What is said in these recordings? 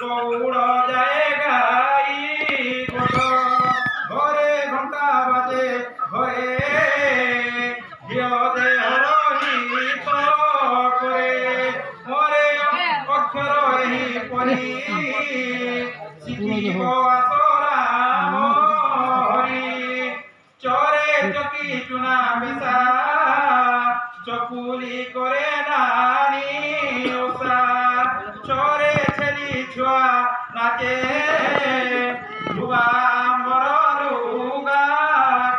গৌড় যায় গাই কত ঘরে ঘন্টা বাজে ঘরে হিয় দেহর হিত করে মরে অক্ষর হি পরি শিখিব আসরাম হরি চরে চকি চুনা মিশা চকুলি করে নানি ওষা চরে ছেলি ছুয়া নাচে লুগাম্বর লুগা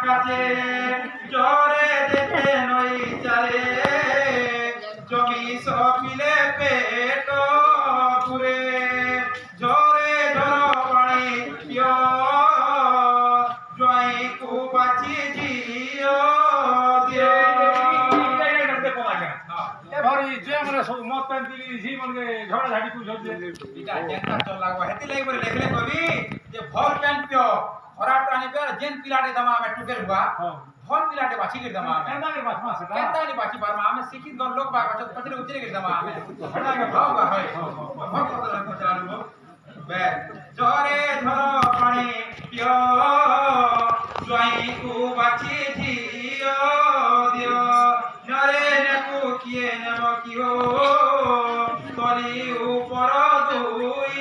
কাছে চরে যেতে নই চালে জমি সপিলে পেট পুরে ঝরে ঝর পানি পিয় জয় কু বাঁচি জিও দিও ভারি যে আমরা সব মত প্যান দিলি জি মনকে ঝড়া ঝাড়ি কু ঝরছে এটা জেনটা চল লাগবা হেতি লাগি বলে লেখলে কবি যে ভল প্যান পিও খরাপ টানি পিও জেন পিলাটে দমা আমি টুকের হুয়া ভল পিলাটে বাছি গির দমা আমি কেন্দাকে বাস মাস এটা কেনতা নি বাছি পারমা আমি শিক্ষিত গর লোক বা বাচত পছরে উচরে গির দমা আমি হটাকে ভাও গা হয় ভল কথা লাগ চালু বে জরে ধর পানি পিও জয় কু বাছি জিও দিও নরে নেকু কিয়ে নেব কিও তলি উপর দুই